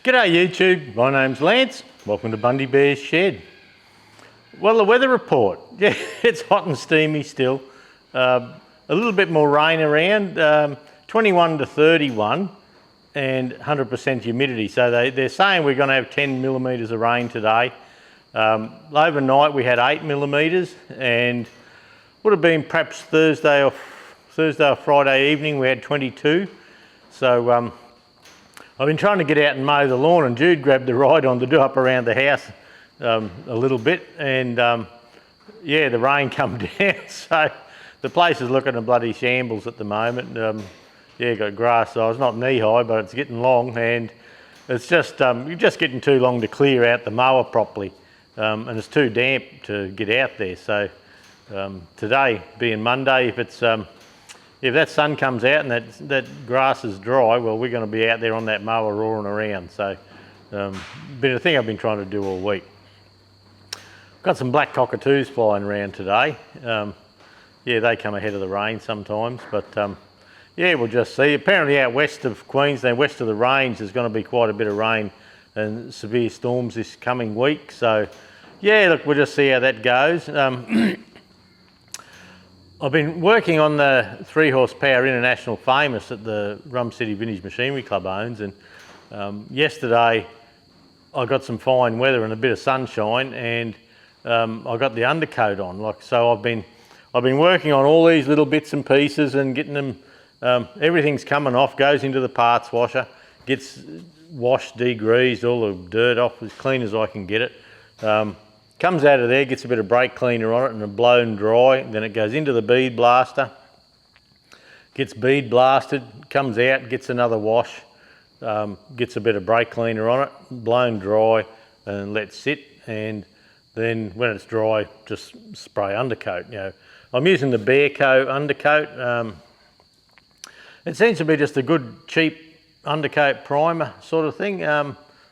G'day YouTube, my name's Lance. Welcome to Bundy Bear's Shed. Well, the weather report, yeah, it's hot and steamy still. A little bit more rain around, 21 to 31 and 100% humidity. So they're saying we're going to have 10 millimetres of rain today. Overnight we had 8 millimetres, and would have been perhaps Thursday or Friday evening we had 22. So I've been trying to get out and mow the lawn, and Jude grabbed the ride on to do up around the house a little bit, and yeah, the rain come down, so the place is looking a bloody shambles at the moment. Yeah, got grass size, not knee high, but it's getting long, and it's just you're just getting too long to clear out the mower properly, and it's too damp to get out there. So today being Monday, if that sun comes out and that grass is dry, well, we're going to be out there on that mower roaring around. So, been a thing I've been trying to do all week. Got some black cockatoos flying around today. Yeah, they come ahead of the rain sometimes, but yeah, we'll just see. Apparently out west of Queensland, west of the range, there's going to be quite a bit of rain and severe storms this coming week. So, yeah, look, we'll just see how that goes. I've been working on the 3 horsepower International Famous that the Rum City Vintage Machinery Club owns, and yesterday I got some fine weather and a bit of sunshine, and I got the undercoat on. So I've been working on all these little bits and pieces and getting them. Everything's coming off, goes into the parts washer, gets washed, degreased, all the dirt off as clean as I can get it. Comes out of there, gets a bit of brake cleaner on it and blown dry. Then it goes into the bead blaster, gets bead blasted, comes out, gets another wash, gets a bit of brake cleaner on it, blown dry, and let sit. And then when it's dry, just spray undercoat. You know, I'm using the Bear Co undercoat. It seems to be just a good, cheap undercoat primer sort of thing.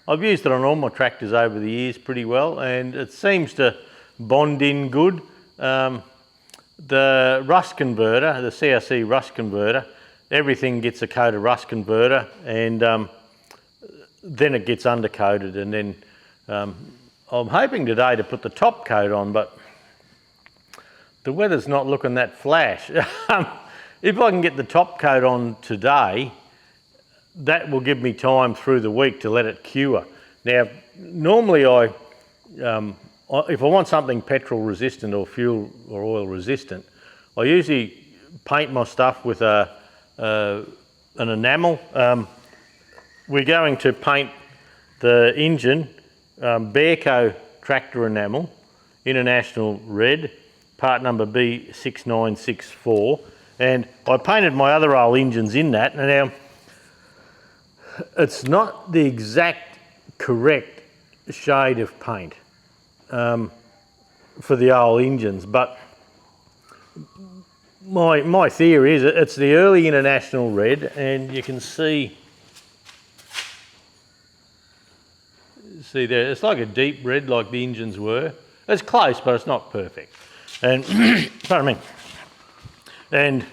I've used it on all my tractors over the years pretty well, and it seems to bond in good. The rust converter, the CRC rust converter, everything gets a coat of rust converter, and then it gets undercoated, and then I'm hoping today to put the top coat on, but the weather's not looking that flash. If I can get the top coat on today, that will give me time through the week to let it cure. Now, normally if I want something petrol resistant or fuel or oil resistant, I usually paint my stuff with an enamel. We're going to paint the engine Bear Co tractor enamel, International Red, part number B6964, and I painted my other old engines in that. And now, it's not the exact correct shade of paint for the old engines, but my theory is it's the early International Red, and you can see there, it's like a deep red like the engines were. It's close, but it's not perfect. And pardon me. And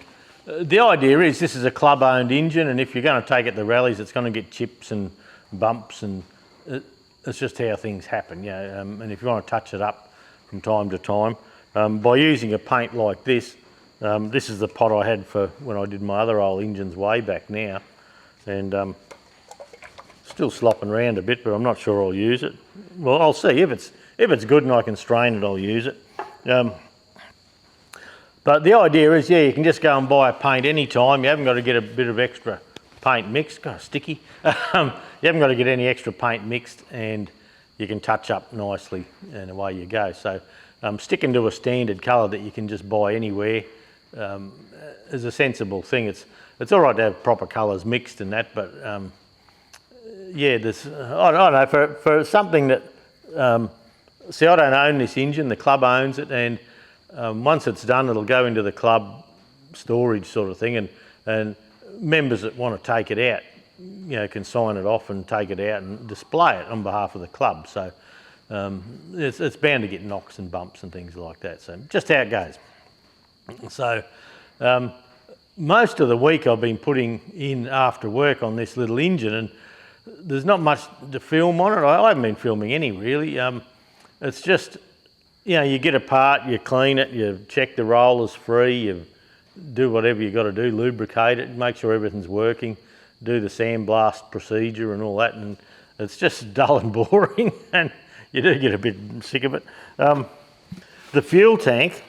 the idea is this is a club-owned engine, and if you're going to take it to rallies, it's going to get chips and bumps, and it's just how things happen. You know, and if you want to touch it up from time to time, by using a paint like this, this is the pot I had for when I did my other old engines way back now, and still slopping around a bit, but I'm not sure I'll use it. Well, I'll see if it's good and I can strain it, I'll use it. But the idea is, yeah, you can just go and buy a paint anytime. You haven't got to get a bit of extra paint mixed. God, sticky. You haven't got to get any extra paint mixed, and you can touch up nicely, and away you go. So sticking to a standard colour that you can just buy anywhere is a sensible thing. It's all right to have proper colours mixed and that, but yeah, I don't know, for something that, see, I don't own this engine, the club owns it, and once it's done, it'll go into the club storage sort of thing, and members that want to take it out, you know, can sign it off and take it out and display it on behalf of the club. So it's bound to get knocks and bumps and things like that. So just how it goes. So most of the week I've been putting in after work on this little engine, and there's not much to film on it. I haven't been filming any really. It's just, you know, you get a part, you clean it, you check the rollers free, you do whatever you got to do, lubricate it, make sure everything's working, do the sandblast procedure and all that, and it's just dull and boring, and you do get a bit sick of it. The fuel tank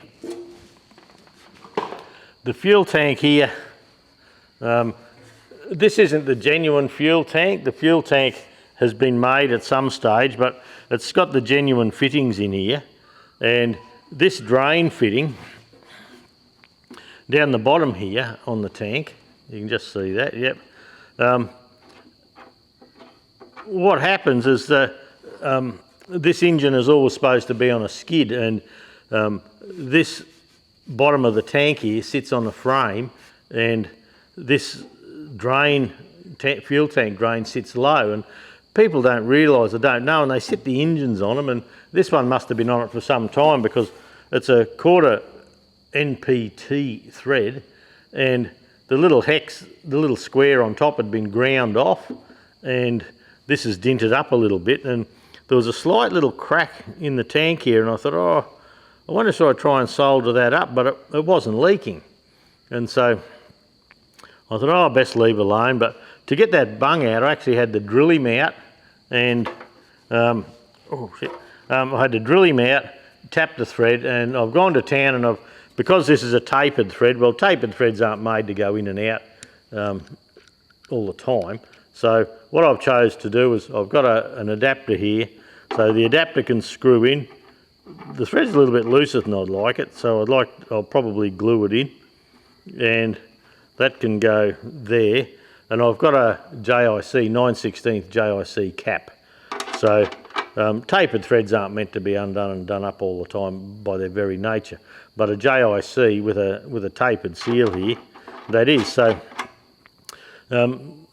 here, this isn't the genuine fuel tank. The fuel tank has been made at some stage, but it's got the genuine fittings in here, and this drain fitting down the bottom here on the tank, you can just see that, yep. What happens is that this engine is always supposed to be on a skid, and this bottom of the tank here sits on the frame, and this fuel tank drain sits low, and people don't realise or don't know, and they sit the engines on them, and this one must have been on it for some time because it's a quarter NPT thread, and the little hex, the little square on top had been ground off, and this is dinted up a little bit, and there was a slight little crack in the tank here, and I thought, oh, I wonder if I try and solder that up, but it wasn't leaking. And so I thought, oh, I best leave alone. But to get that bung out, I actually had to drill him out, and I had to drill him out, tap the thread, and I've gone to town, and because this is a tapered thread, well, tapered threads aren't made to go in and out all the time. So what I've chose to do is I've got an adapter here, so the adapter can screw in. The thread's a little bit looser than I'd like it, so I'll probably glue it in, and that can go there. And I've got a JIC, 9/16 JIC cap. So tapered threads aren't meant to be undone and done up all the time by their very nature, but a JIC with a tapered seal here, that is.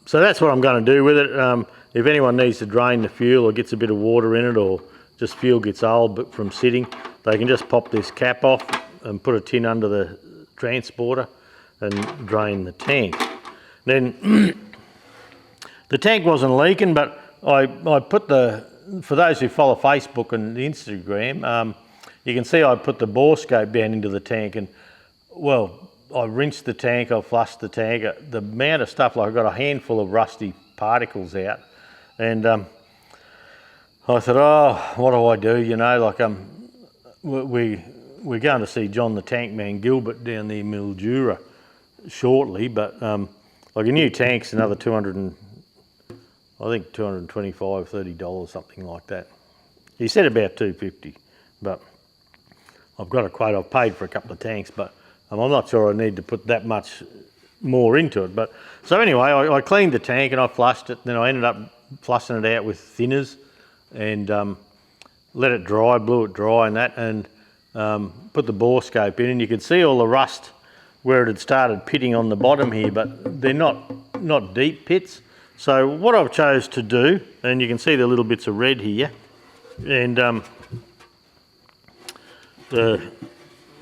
So that's what I'm going to do with it. If anyone needs to drain the fuel or gets a bit of water in it, or just fuel gets old but from sitting, they can just pop this cap off and put a tin under the transporter and drain the tank. Then the tank wasn't leaking, but I put for those who follow Facebook and Instagram, you can see I put the bore scope down into the tank, and well, I rinsed the tank, I flushed the tank. The amount of stuff, like I got a handful of rusty particles out, and I thought, oh, what do I do? You know, like we're going to see John the Tank Man Gilbert down there, Mildura, shortly, but like a new tank's another $225, $30, something like that. He said about $250, but I've got a quote. I've paid for a couple of tanks, but I'm not sure I need to put that much more into it. But so anyway, I cleaned the tank and I flushed it. Then I ended up flushing it out with thinners and let it dry, blew it dry and that, and put the bore scope in, and you could see all the rust where it had started pitting on the bottom here, but they're not deep pits. So what I've chose to do, and you can see the little bits of red here, and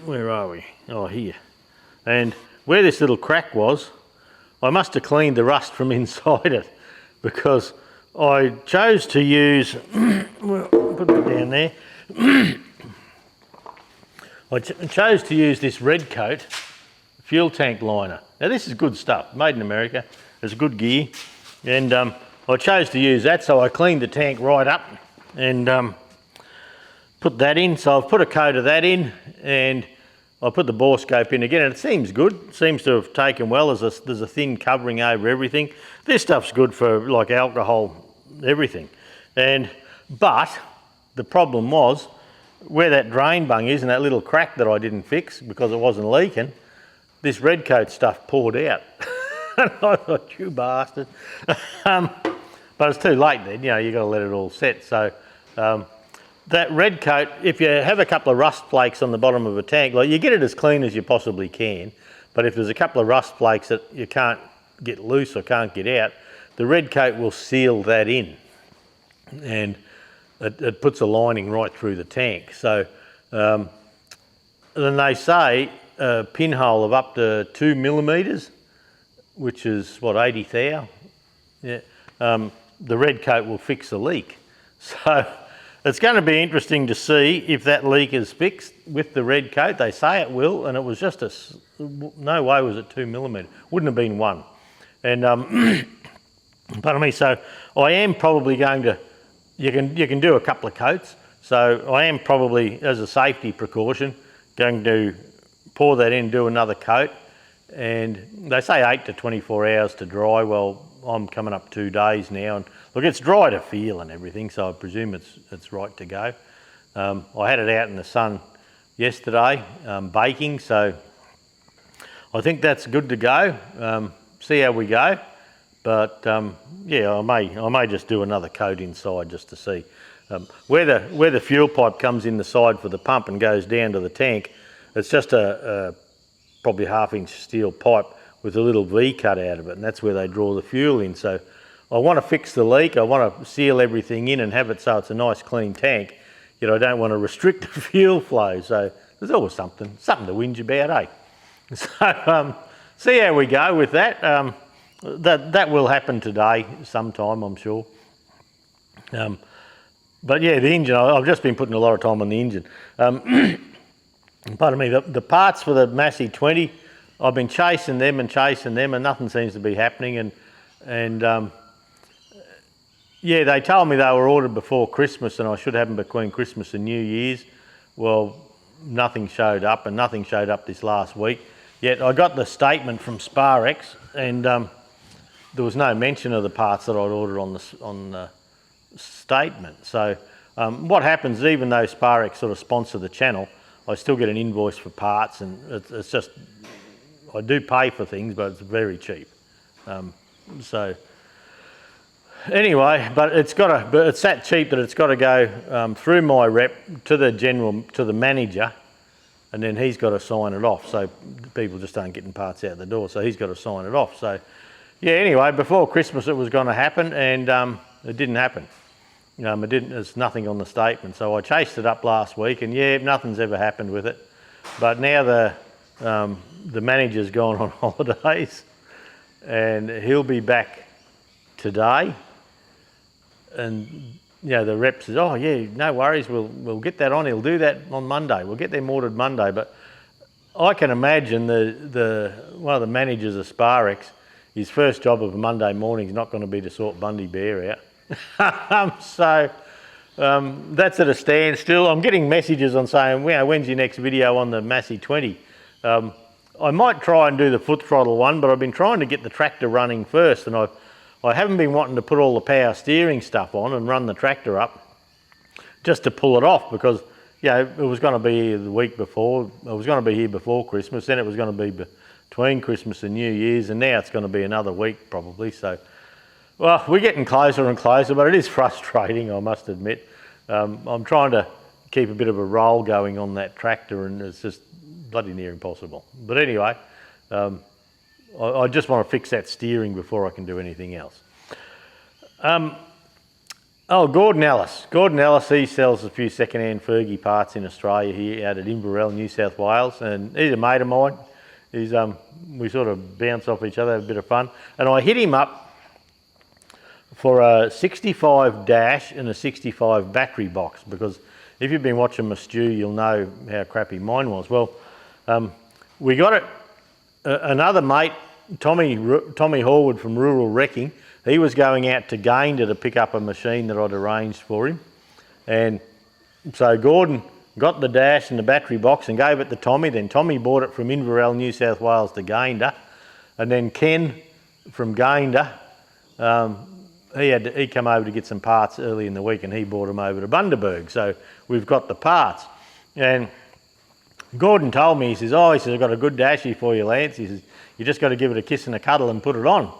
where are we? Oh, here. And where this little crack was, I must have cleaned the rust from inside it, because I chose to use, well, put that down there. I chose to use this red coat fuel tank liner. Now this is good stuff, made in America. It's good gear, and I chose to use that, so I cleaned the tank right up and put that in. So I've put a coat of that in, and I put the bore scope in again, and it seems good. It seems to have taken well. There's a thin covering over everything. This stuff's good for like alcohol, everything. But the problem was where that drain bung is and that little crack that I didn't fix because it wasn't leaking, this red coat stuff poured out. And I thought, you bastard. But it's too late then, you know, you've got to let it all set. So that red coat, if you have a couple of rust flakes on the bottom of a tank, like you get it as clean as you possibly can, but if there's a couple of rust flakes that you can't get loose or can't get out, the red coat will seal that in, and it puts a lining right through the tank. So then they say a pinhole of up to 2 millimetres, which is what, 80 thou? Yeah. the red coat will fix the leak. So it's going to be interesting to see if that leak is fixed with the red coat. They say it will, and it was just no way was it 2mm. Wouldn't have been 1. And pardon me. So I am probably going to. You can do a couple of coats. So I am probably, as a safety precaution, going to pour that in, do another coat. And they say 8 to 24 hours to dry. Well, I'm coming up 2 days now, and look, it's dry to feel and everything, so I presume it's right to go. I had it out in the sun yesterday, baking, so I think that's good to go. See how we go, but yeah, I may just do another coat inside just to see. Where the fuel pipe comes in the side for the pump and goes down to the tank, it's just a probably 1/2-inch steel pipe with a little V cut out of it, and that's where they draw the fuel in. So I want to fix the leak, I want to seal everything in and have it so it's a nice clean tank, yet I don't want to restrict the fuel flow. So there's always something to whinge about, eh? So see how we go with that. That will happen today sometime, I'm sure. But yeah, the engine, I've just been putting a lot of time on the engine. Pardon me, the parts for the Massey 20, I've been chasing them and nothing seems to be happening. And yeah, they told me they were ordered before Christmas and I should have them between Christmas and New Year's. Well, nothing showed up, and nothing showed up this last week. Yet I got the statement from Sparex, and there was no mention of the parts that I'd ordered on the statement. So what happens, even though Sparex sort of sponsor the channel, I still get an invoice for parts, and it's just, I do pay for things, but it's very cheap. So anyway, but it's that cheap that it's got to go through my rep to the manager, and then he's got to sign it off. So people just aren't getting parts out the door, so he's got to sign it off. So yeah, anyway, before Christmas it was going to happen, and it didn't happen. There's nothing on the statement. So I chased it up last week, and yeah, nothing's ever happened with it. But now the manager's gone on holidays, and he'll be back today. And you know, the rep says, "Oh yeah, no worries, we'll get that on. He'll do that on Monday. We'll get them ordered Monday." But I can imagine one of the managers of Sparex, his first job of a Monday morning is not going to be to sort Bundy Bear out. So that's at a standstill. I'm getting messages on saying, "Well, when's your next video on the Massey 20?" I might try and do the foot throttle one, but I've been trying to get the tractor running first, and I haven't been wanting to put all the power steering stuff on and run the tractor up just to pull it off, because it was going to be here the week before, it was going to be here before Christmas, then it was going to be between Christmas and New Year's, and now it's going to be another week probably. So, well, we're getting closer and closer, but it is frustrating, I must admit. I'm trying to keep a bit of a roll going on that tractor, and it's just bloody near impossible. But anyway, I just want to fix that steering before I can do anything else. Gordon Ellis. Gordon Ellis, he sells a few second-hand Fergie parts in Australia here out at Inverell, New South Wales, and he's a mate of mine. We sort of bounce off each other, have a bit of fun. And I hit him up for a 65 dash and a 65 battery box, because if you've been watching my stew, you'll know how crappy mine was. Well, we got it. Another mate, Tommy Horwood from Rural Wrecking, he was going out to Gayndah to pick up a machine that I'd arranged for him. And so Gordon got the dash and the battery box and gave it to Tommy. Then Tommy bought it from Inverell, New South Wales to Gayndah. And then Ken from Gayndah, he come over to get some parts early in the week, and he brought them over to Bundaberg. So we've got the parts. And Gordon told me, he says, I've got a good dashy for you, Lance. He says, you just got to give it a kiss and a cuddle and put it on.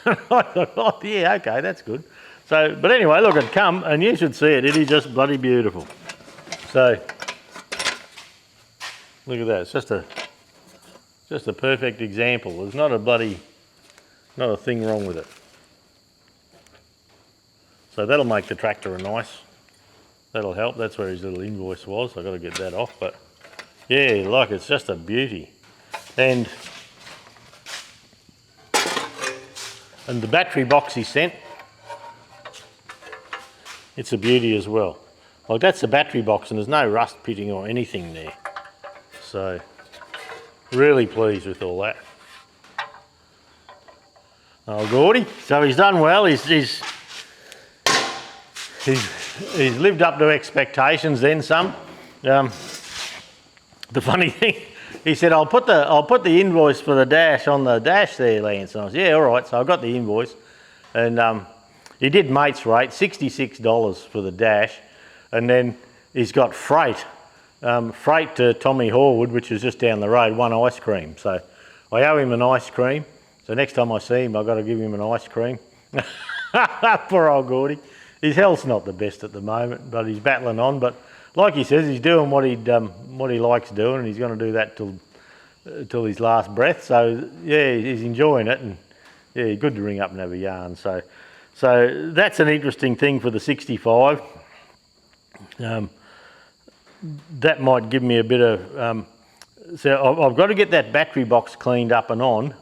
I thought, oh yeah, okay, that's good. So, but anyway, look, it come, and you should see it. It is just bloody beautiful. So, look at that. It's just a perfect example. There's not a thing wrong with it. So that'll make the tractor a nice. That'll help. That's where his little invoice was. I've got to get that off, but yeah, like, it's just a beauty. And the battery box he sent, it's a beauty as well. Like that's the battery box and there's no rust pitting or anything there. So really pleased with all that. Oh, Gordy, so he's done well. He's lived up to expectations then some. The funny thing, he said, I'll put the invoice for the dash on the dash there, Lance. And I said, yeah, all right. So I got the invoice, and he did mate's rate, $66 for the dash, and then he's got freight to Tommy Horwood, which is just down the road, one ice cream. So I owe him an ice cream. So next time I see him, I've got to give him an ice cream. Poor old Gordy. His health's not the best at the moment, but he's battling on. But like he says, he's doing what he likes doing, and he's going to do that till his last breath. So yeah, he's enjoying it, and yeah, good to ring up and have a yarn. So that's an interesting thing for the 65. That might give me a bit of. So I've got to get that battery box cleaned up and on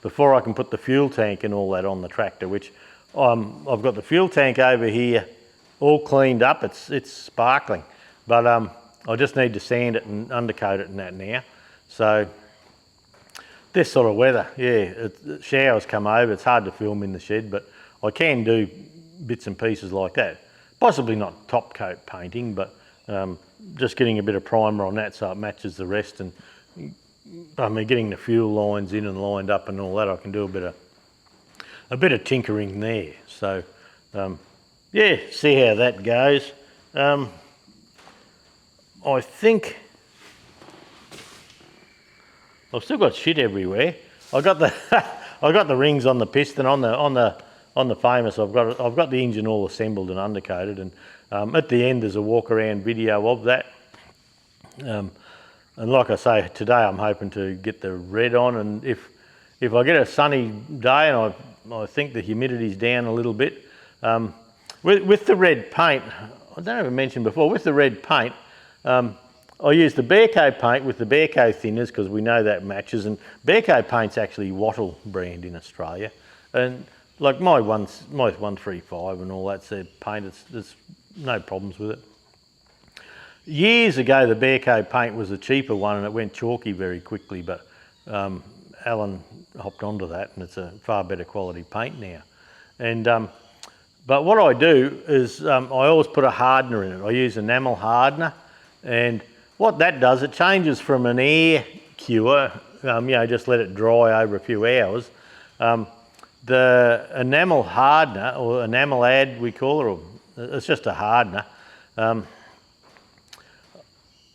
before I can put the fuel tank and all that on the tractor. Which I've got the fuel tank over here all cleaned up. It's sparkling. But I just need to sand it and undercoat it and that now. So this sort of weather, yeah, showers come over. It's hard to film in the shed, but I can do bits and pieces like that. Possibly not top coat painting, but just getting a bit of primer on that so it matches the rest, and getting the fuel lines in and lined up and all that. I can do a bit of tinkering there. So yeah, see how that goes. I think I've still got shit everywhere. I got the rings on the piston on the Famous. I've got the engine all assembled and undercoated, and at the end there's a walk around video of that. And like I say, today I'm hoping to get the red on, and if I get a sunny day and I think the humidity's down a little bit, with the red paint, I don't know if I mentioned before, with the red paint, I use the Bearco paint with the Bearco thinners because we know that matches, and Bearco paint's actually Wattle brand in Australia, and like my 135 and all that's their paint, there's no problems with it. Years ago the Bearco paint was a cheaper one and it went chalky very quickly, but Alan hopped onto that and it's a far better quality paint now. And but what I do is I always put a hardener in it. I use enamel hardener, and what that does, it changes from an air cure, just let it dry over a few hours. The enamel hardener, or enamel add we call it, or it's just a hardener,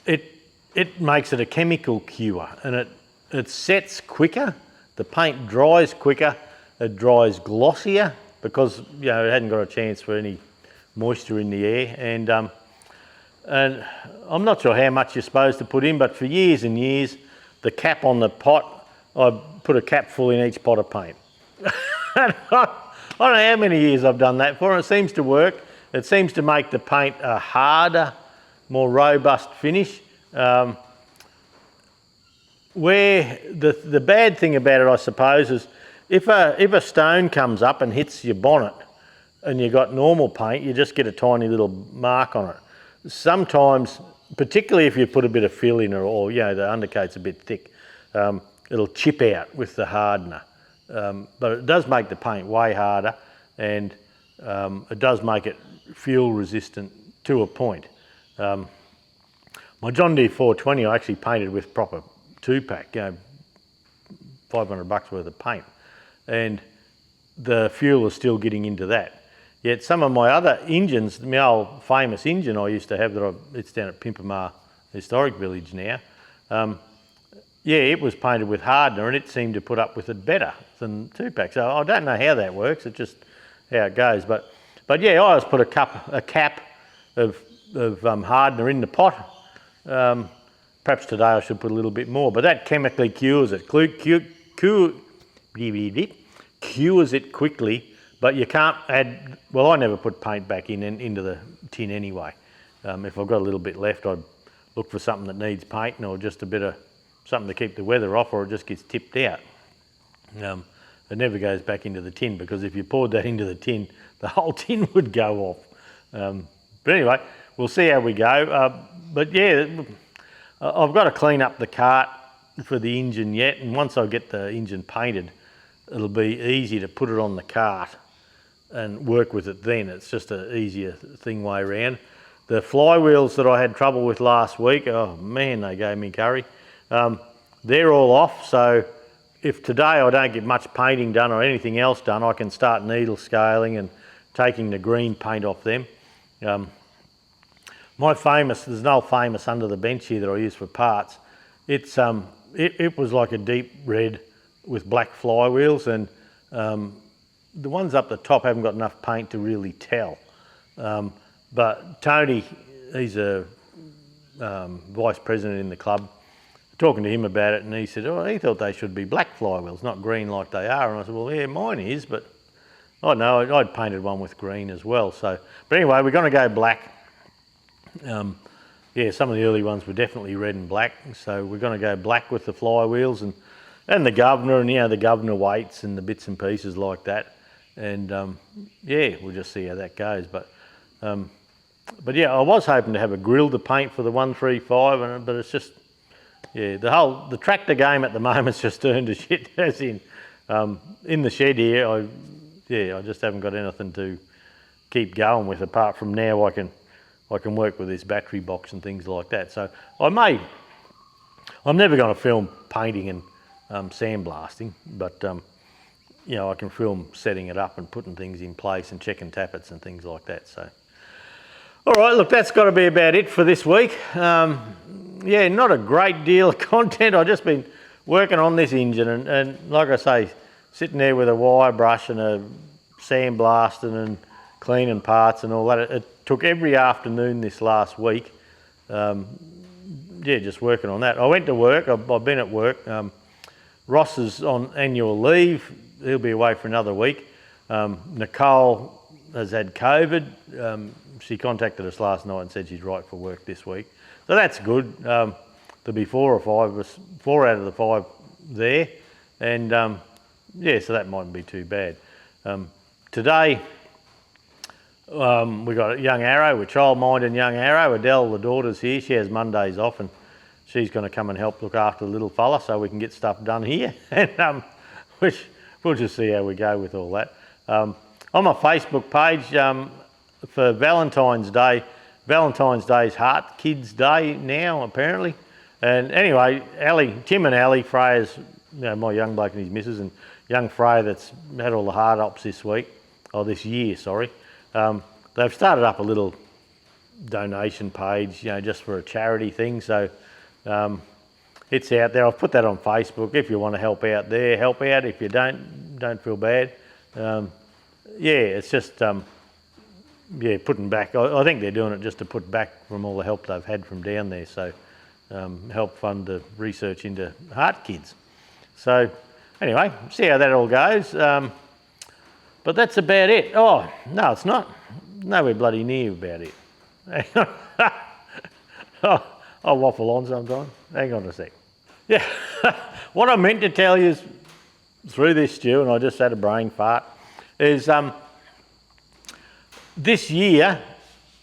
it makes it a chemical cure, and it sets quicker, the paint dries quicker, it dries glossier because it hadn't got a chance for any moisture in the air, and I'm not sure how much you're supposed to put in, but for years and years, the cap on the pot, I put a cap full in each pot of paint. I don't know how many years I've done that for, and it seems to work. It seems to make the paint a harder, more robust finish. Where the bad thing about it, I suppose, is if a stone comes up and hits your bonnet and you got normal paint, you just get a tiny little mark on it. Sometimes, particularly if you put a bit of fill in, or the undercoat's a bit thick, it'll chip out with the hardener. But it does make the paint way harder, and it does make it fuel resistant to a point. My John Deere 420 I actually painted with proper 2-pack, $500 worth of paint, and the fuel is still getting into that. Yet some of my other engines, my old Famous engine I used to have, it's down at Pimpamar Historic Village now, it was painted with hardener and it seemed to put up with it better than 2-pack. So I don't know how that works, it's just how it goes. But yeah, I always put a cap of hardener in the pot. Perhaps today I should put a little bit more, but that chemically cures it. Cures it quickly, but you can't add, well, I never put paint back into the tin anyway. If I've got a little bit left, I'd look for something that needs painting, or just a bit of something to keep the weather off, or it just gets tipped out. It never goes back into the tin, because if you poured that into the tin, the whole tin would go off. But anyway, we'll see how we go. But yeah, I've got to clean up the cart for the engine yet, and once I get the engine painted, it'll be easy to put it on the cart and work with it then. It's just an easier thing way around. The flywheels that I had trouble with last week, oh man, they gave me curry. They're all off, so if today I don't get much painting done or anything else done, I can start needle scaling and taking the green paint off them. There's an old famous under the bench here that I use for parts. It was like a deep red with black flywheels, and the ones up the top haven't got enough paint to really tell. But Tony, he's a vice president in the club, talking to him about it, and he said, oh, he thought they should be black flywheels, not green like they are. And I said, well, yeah, mine is, but I know I'd painted one with green as well. So, but anyway, we're going to go black. Yeah, some of the early ones were definitely red and black, so we're going to go black with the flywheels and the governor, and the governor weights and the bits and pieces like that. And yeah, we'll just see how that goes. But yeah, I was hoping to have a grill to paint for the 135, but it's just, yeah, the tractor game at the moment's just turned to shit. As in the shed here, I just haven't got anything to keep going with apart from now I can work with this battery box and things like that. So I'm never going to film painting and sandblasting, but I can film setting it up and putting things in place and checking tappets and things like that. So, all right, look, that's got to be about it for this week. Yeah, not a great deal of content. I've just been working on this engine and like I say, sitting there with a wire brush and a sandblasting and cleaning parts and all that. It took every afternoon this last week. Yeah, just working on that. I went to work. I've been at work. Ross is on annual leave. He'll be away for another week. Nicole has had COVID. She contacted us last night and said she's right for work this week. So that's good. There'll be 4 out of the 5 there. And yeah, so that mightn't be too bad. Today, we got young Arrow, we're child-minding young Arrow. Adele, the daughter's here. She has Mondays off and she's going to come and help look after the little fella so we can get stuff done here. And which we'll just see how we go with all that. On my Facebook page for Valentine's Day, Valentine's Day's Heart Kids Day now apparently. And anyway, Tim and Ali, Freya's, my young bloke and his missus, and young Freya that's had all the hard ops this year, sorry. They've started up a little donation page, just for a charity thing. So it's out there. I've put that on Facebook. If you want to help out there, help out. If you don't feel bad. Yeah, it's just putting back. I think they're doing it just to put back from all the help they've had from down there. So help fund the research into heart kids. So anyway, see how that all goes. But that's about it. Oh, no, it's not. Nowhere bloody near about it. I'll waffle on sometime. Hang on a sec. Yeah, what I meant to tell you is, through this, Stu, and I just had a brain fart, is this year,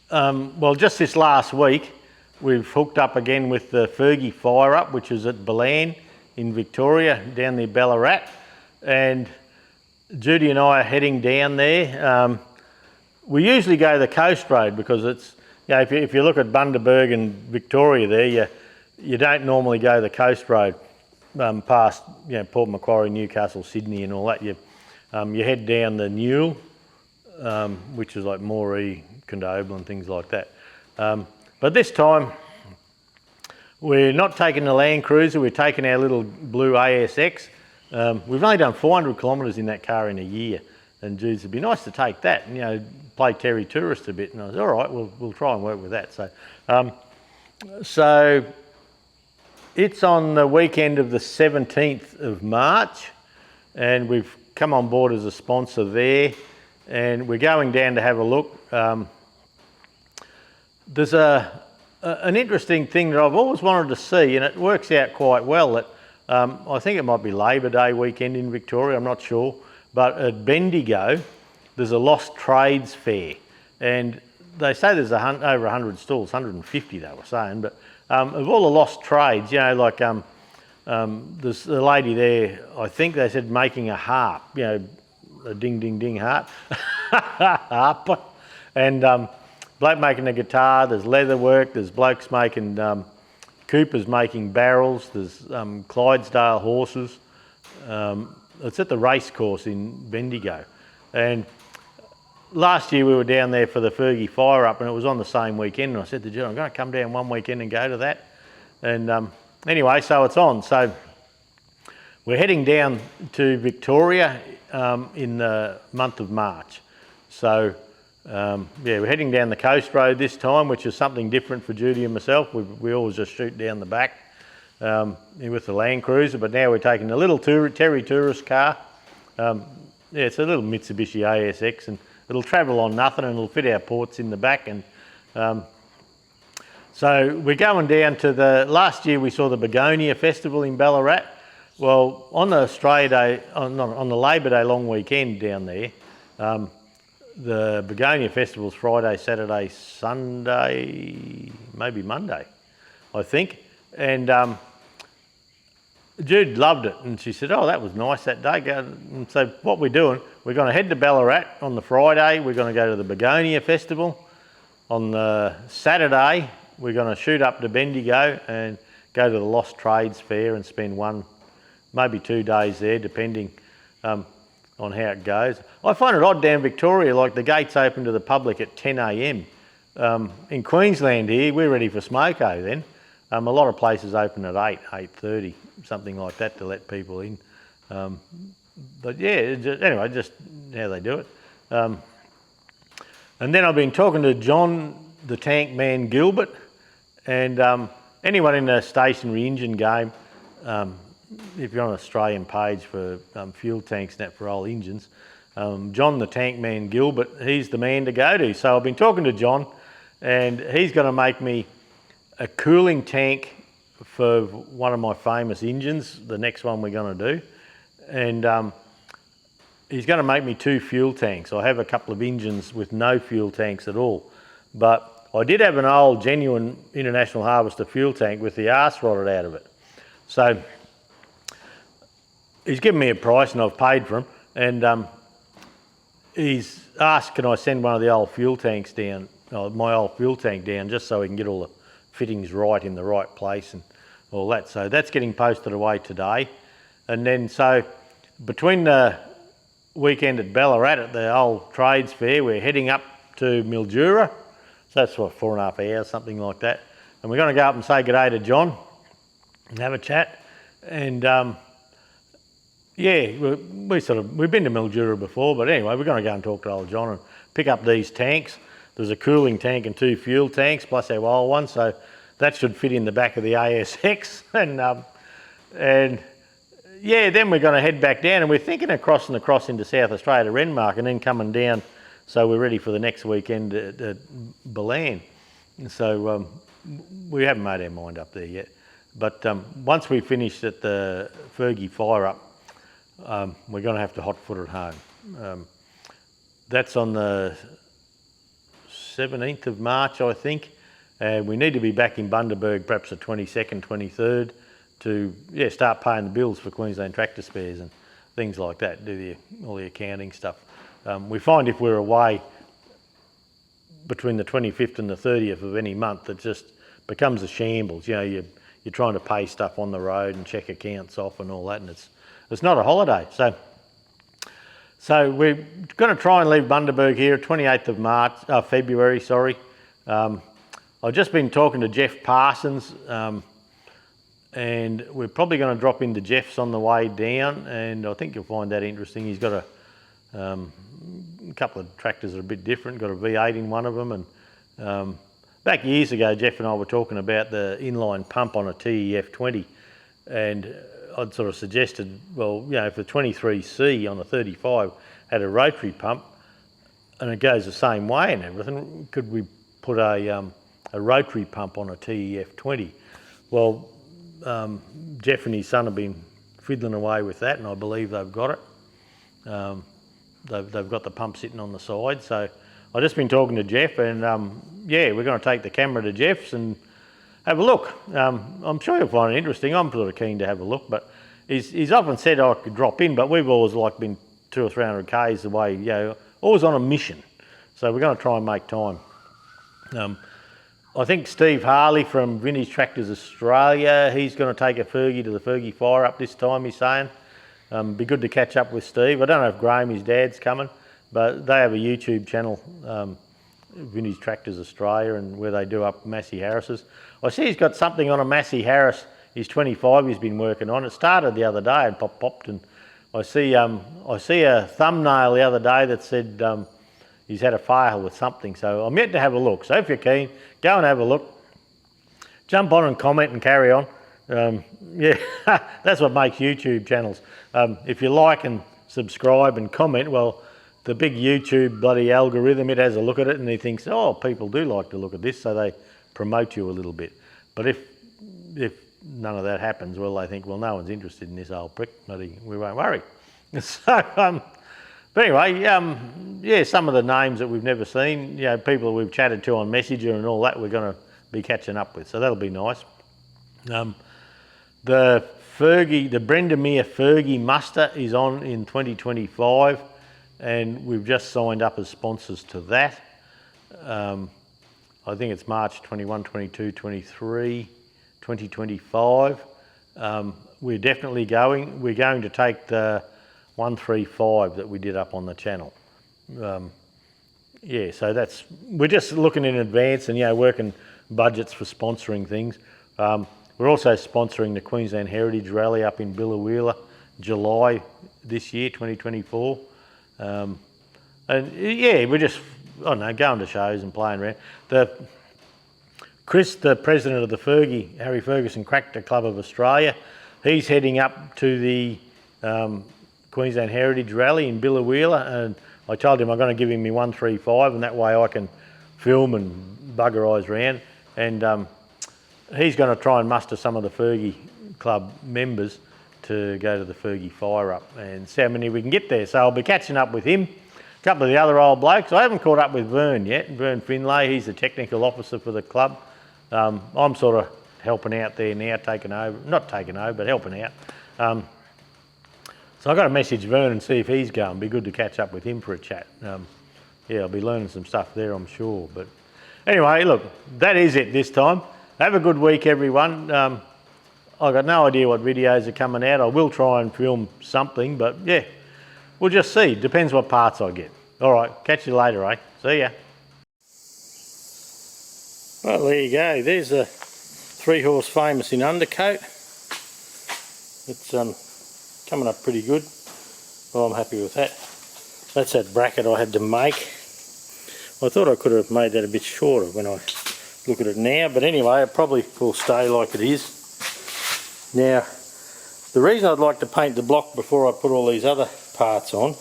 just this last week, we've hooked up again with the Fergie Fire Up, which is at Ballan in Victoria, down near Ballarat. And Judy and I are heading down there. We usually go the coast road because it's, if you look at Bundaberg and Victoria there, you don't normally go the coast road past Port Macquarie, Newcastle, Sydney and all that. You head down the Newell, which is like Moree, Condobolin and things like that. But this time we're not taking the Land Cruiser, we're taking our little blue ASX. We've only done 400 kilometres in that car in a year, and Jude said, it'd be nice to take that and play Terry Tourist a bit. And I said, all right, we'll try and work with that. So it's on the weekend of the 17th of March, and we've come on board as a sponsor there, and we're going down to have a look. There's an interesting thing that I've always wanted to see, and it works out quite well. That I think it might be Labor Day weekend in Victoria, I'm not sure, but at Bendigo there's a Lost Trades Fair, and they say there's over 100 stalls, 150 they were saying, but of all the lost trades, you know, like there's a lady there, I think they said making a harp, you know, a ding ding ding harp, harp, and bloke making a guitar. There's leather work. There's blokes making Coopers making barrels. There's Clydesdale horses. It's at the race course in Bendigo, and last year we were down there for the Fergie fire up, and it was on the same weekend. And I said to Jill, I'm going to come down one weekend and go to that. And anyway, so it's on. So we're heading down to Victoria in the month of March. So yeah, we're heading down the coast road this time, which is something different for Judy and myself. We always just shoot down the back with the Land Cruiser, but now we're taking a little Terry tourist car. Yeah, it's a little Mitsubishi ASX, and it'll travel on nothing, and it'll fit our ports in the back. And so we're going down to last year we saw the Begonia Festival in Ballarat. Well, on the Australia Day, on the Labor Day long weekend down there, the Begonia Festival's Friday, Saturday, Sunday, maybe Monday, I think. And Jude loved it, and she said, oh, that was nice that day. And so what we're doing, we're going to head to Ballarat on the Friday. We're going to go to the Begonia Festival. On the Saturday, we're going to shoot up to Bendigo and go to the Lost Trades Fair and spend one, maybe 2 days there, depending on how it goes. I find it odd down Victoria, like the gates open to the public at 10 a.m. In Queensland here, we're ready for smoko then. A lot of places open at 8:30, something like that, to let people in. But yeah, anyway, just how they do it. And then I've been talking to John, the tank man Gilbert, and anyone in the stationary engine game, if you're on an Australian page for fuel tanks and that for old engines, John the tank man Gilbert, he's the man to go to. So I've been talking to John, and he's going to make me a cooling tank for one of my famous engines, the next one we're going to do. And he's going to make me 2 fuel tanks. I have a couple of engines with no fuel tanks at all. But I did have an old genuine International Harvester fuel tank with the arse rotted out of it. So he's given me a price and I've paid for him. And he's asked, can I send one of the old fuel tanks down, my old fuel tank down, just so we can get all the fittings right in the right place and all that. So that's getting posted away today. And then so between the weekend at Ballarat at the old trades fair, we're heading up to Mildura. So that's what, 4.5 hours, something like that. And we're going to go up and say good day to John and have a chat. And yeah, we've been to Mildura before, but anyway, we're going to go and talk to old John and pick up these tanks. There's a cooling tank and 2 fuel tanks, plus our old one, so that should fit in the back of the ASX. And yeah, then we're going to head back down, and we're thinking of crossing across into South Australia to Renmark and then coming down, so we're ready for the next weekend at Balan. So we haven't made our mind up there yet. But once we finish at the Fergie fire up, we're going to have to hot foot at home. That's on the 17th of March, I think. We need to be back in Bundaberg perhaps the 22nd, 23rd to start paying the bills for Queensland Tractor Spares and things like that, do all the accounting stuff. We find if we're away between the 25th and the 30th of any month, it just becomes a shambles. You know, you're trying to pay stuff on the road and check accounts off and all that, and it's not a holiday. So we're going to try and leave Bundaberg here 28th of February, sorry. I've just been talking to Jeff Parsons, and we're probably going to drop into Jeff's on the way down, and I think you'll find that interesting. He's got a couple of tractors that are a bit different, got a V8 in one of them, and back years ago Jeff and I were talking about the inline pump on a TEF20, and I'd sort of suggested, well, you know, if the 23C on the 35 had a rotary pump and it goes the same way and everything, could we put a rotary pump on a TEF20? Well, Jeff and his son have been fiddling away with that, and I believe they've got it. They've got the pump sitting on the side, so I've just been talking to Jeff, and yeah, we're going to take the camera to Jeff's and have a look. I'm sure you'll find it interesting. I'm sort of keen to have a look, but he's often said I could drop in, but we've always like been 200 or 300 k's away, you know, always on a mission. So we're going to try and make time. I think Steve Harley from Vintage Tractors Australia, he's going to take a Fergie to the Fergie fire up this time, he's saying. Be good to catch up with Steve. I don't know if Graham, his dad's coming, but they have a YouTube channel, Vintage Tractors Australia, and where they do up Massey Harris's. I see he's got something on a Massey Harris, he's 25, he's been working on. It started the other day and popped, and I see a thumbnail the other day that said he's had a fail with something, so I'm yet to have a look. So if you're keen, go and have a look. Jump on and comment and carry on. Yeah, that's what makes YouTube channels. If you like and subscribe and comment, well, the big YouTube bloody algorithm, it has a look at it and he thinks, oh, people do like to look at this, so they promote you a little bit. But if none of that happens, well, they think, well, no one's interested in this old prick, bloody, we won't worry. So, but anyway, yeah, some of the names that we've never seen, you know, people that we've chatted to on Messenger and all that, we're going to be catching up with, so that'll be nice. The Fergie, the Bundy Fergie muster is on in 2025, and we've just signed up as sponsors to that. I think it's March 21, 22, 23, 2025. We're definitely going. We're going to take the 135 that we did up on the channel. Yeah, so that's, we're just looking in advance and, you know, working budgets for sponsoring things. We're also sponsoring the Queensland Heritage Rally up in Biloela, July this year, 2024. And yeah, we're just, I don't know, going to shows and playing around. Chris, the president of the Fergie, Harry Ferguson Tractor Club of Australia, he's heading up to the Queensland Heritage Rally in Biloela, and I told him I'm going to give him my 135, and that way I can film and bugger eyes around. And he's going to try and muster some of the Fergie Club members to go to the Fergie fire up and see how many we can get there. So I'll be catching up with him, a couple of the other old blokes. I haven't caught up with Vern yet, Vern Finlay, he's the technical officer for the club. I'm sort of helping out there now, taking over, not taking over, but helping out. So I've got to message Vern and see if he's going. Be good to catch up with him for a chat. Yeah, I'll be learning some stuff there, I'm sure. But anyway, look, that is it this time. Have a good week, everyone. I've got no idea what videos are coming out. I will try and film something, but yeah, we'll just see. Depends what parts I get. All right, catch you later, eh? See ya. Well, there you go. There's a 3-horse famous in undercoat. It's coming up pretty good. Well, I'm happy with that. That's that bracket I had to make. I thought I could have made that a bit shorter when I look at it now, but anyway, it probably will stay like it is. Now, the reason I'd like to paint the block before I put all these other parts on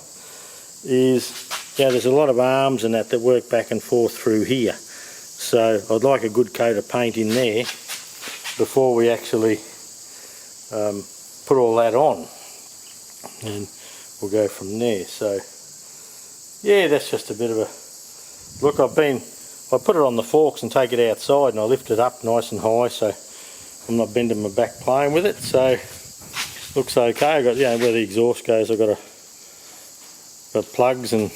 is, you know, there's a lot of arms and that work back and forth through here. So I'd like a good coat of paint in there before we actually put all that on, and we'll go from there. So yeah, that's just a bit of a look. I put it on the forks and take it outside, and I lift it up nice and high so I'm not bending my back playing with it. So looks okay. I got, you know, where the exhaust goes, I've got plugs and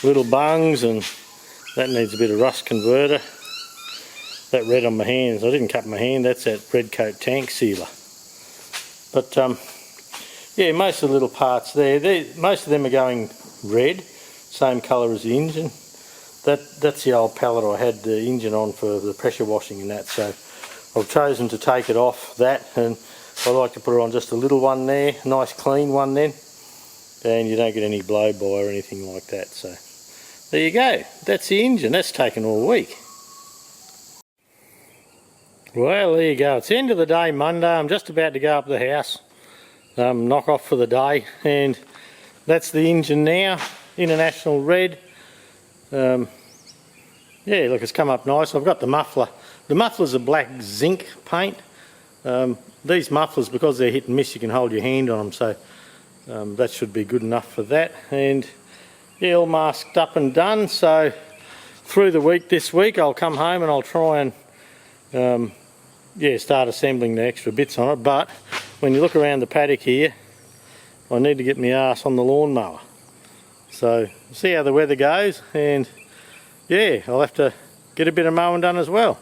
little bungs, and that needs a bit of rust converter. That red on my hands, I didn't cut my hand, that's that red coat tank sealer. But yeah, most of the little parts there, most of them are going red, same colour as the engine. That's the old pallet I had the engine on for the pressure washing and that, so I've chosen to take it off that, and I like to put it on just a little one there, nice clean one then, and you don't get any blow by or anything like that. So there you go, that's the engine. That's taken all week. Well, there you go, it's the end of the day, Monday. I'm just about to go up the house, knock off for the day, and that's the engine now, International Red. Yeah, look, it's come up nice. I've got the muffler. The muffler's a black zinc paint. These mufflers, because they're hit and miss, you can hold your hand on them, so that should be good enough for that. And yeah, all masked up and done, so through the week this week I'll come home and I'll try and yeah, start assembling the extra bits on it. But when you look around the paddock here, I need to get my arse on the lawnmower. So see how the weather goes, and yeah, I'll have to get a bit of mowing done as well.